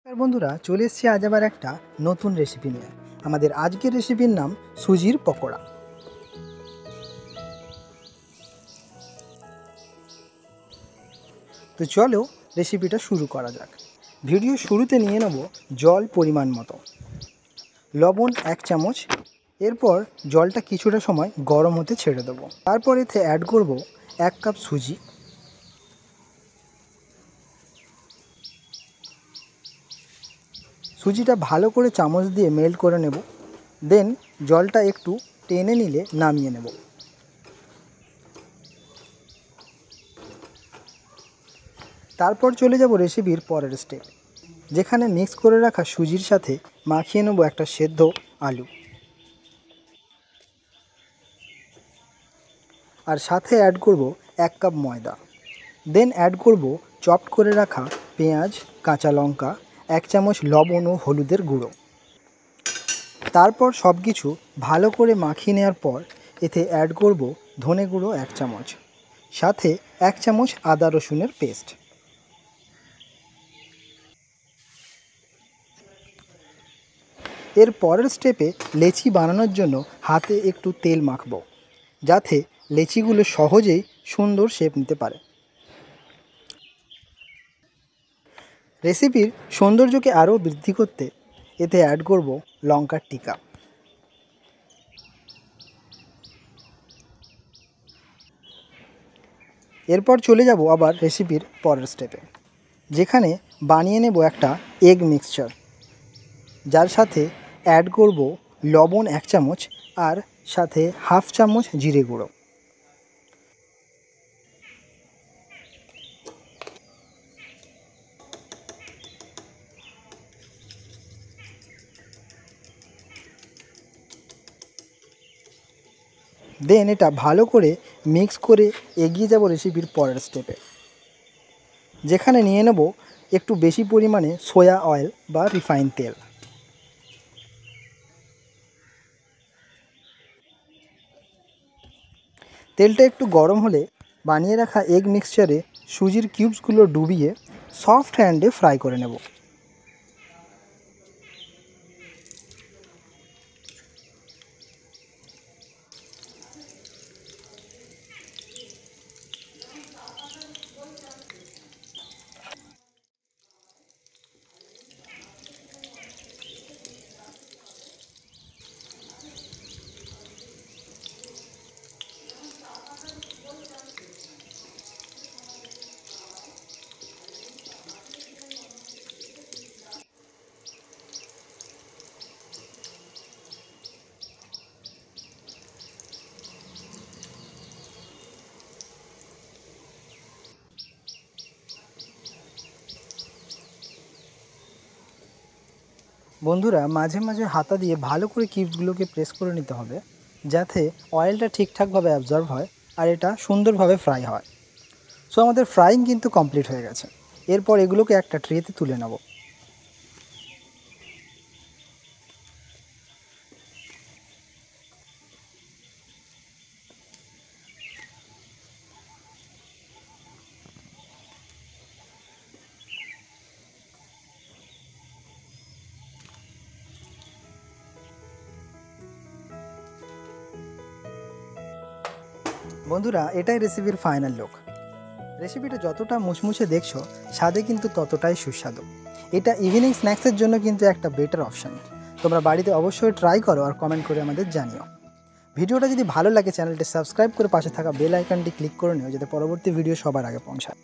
বন্ধুরা চলে এসেছি আজ আবার একটা নতুন রেসিপি নিয়ে। আমাদের আজকের রেসিপির নাম সুজির পকোড়া। তো চলো রেসিপিটা শুরু করা যাক। ভিডিও শুরুতে নিয়ে নেব জল পরিমাণ মতো, লবণ 1 চামচ। এরপর জলটা কিছুটা সময় গরম হতে ছেড়ে দেবো। তারপর এতে অ্যাড করব 1 কাপ সুজি, সুজিটা ভালো করে চামচ দিয়ে মেল্ট করে নেব। দেন জলটা একটু টেনে নিলে নামিয়ে নেব। তারপর চলে যাব রেসিপির পরের স্টেপ, যেখানে মিক্স করে রাখা সুজির সাথে মাখিয়ে নেব একটা সেদ্ধ আলু, আর সাথে অ্যাড করব 1 কাপ ময়দা। দেন অ্যাড করব চপড করে রাখা পেঁয়াজ, কাঁচা লঙ্কা, 1 চামচ লবণ ও হলুদের গুঁড়ো। তারপর সব কিছু ভালো করে মাখিয়ে নেওয়ার পর এতে অ্যাড করব ধনে গুঁড়ো 1 চামচ, সাথে 1 চামচ আদা রসুনের পেস্ট। এর পরের স্টেপে লেচি বানানোর জন্য হাতে একটু তেল মাখবো, যাতে লেচিগুলো সহজেই সুন্দর শেপ নিতে পারে। রেসিপির সৌন্দর্যকে আরও বৃদ্ধি করতে এতে অ্যাড করব লঙ্কার টিকা। এরপর চলে যাব আবার রেসিপির পরের স্টেপে, যেখানে বানিয়ে নেব একটা এগ মিক্সচার, যার সাথে অ্যাড করব লবণ 1 চামচ আর সাথে 1/2 চামচ জিরে গুঁড়ো। দেন এটা ভালো করে মিক্স করে এগিয়ে যাব রেসিপির পরের স্টেপে, যেখানে নিয়ে নেব একটু বেশি পরিমাণে সয়া অয়েল বা রিফাইন তেল। তেলটা একটু গরম হলে বানিয়ে রাখা এগ মিক্সচারে সুজির কিউবসগুলো ডুবিয়ে সফট হ্যান্ডে ফ্রাই করে নেব। বন্ধুরা মাঝে মাঝে হাতা দিয়ে ভালো করে কিউবসগুলোকে প্রেস করে নিতে হবে, যাতে অয়েলটা ঠিকঠাকভাবে অ্যাবজর্ব হয় আর এটা সুন্দরভাবে ফ্রাই হয়। সো আমাদের ফ্রাইং কিন্তু কমপ্লিট হয়ে গেছে। এরপর এগুলোকে একটা ট্রেতে তুলে নেব। বন্ধুরা এটাই রেসিপির ফাইনাল লুক। রেসিপিটা যতটা মুচমুচে দেখছো, স্বাদে কিন্তু ততটাই সুস্বাদু। এটা ইভিনিং স্ন্যাক্সের জন্য কিন্তু একটা বেটার অপশান। তোমরা বাড়িতে অবশ্যই ট্রাই করো আর কমেন্ট করে আমাদের জানিও। ভিডিওটা যদি ভালো লাগে চ্যানেলটি সাবস্ক্রাইব করে পাশে থাকা বেল আইকনটি ক্লিক করে নিও, যাতে পরবর্তী ভিডিও সবার আগে পৌঁছায়।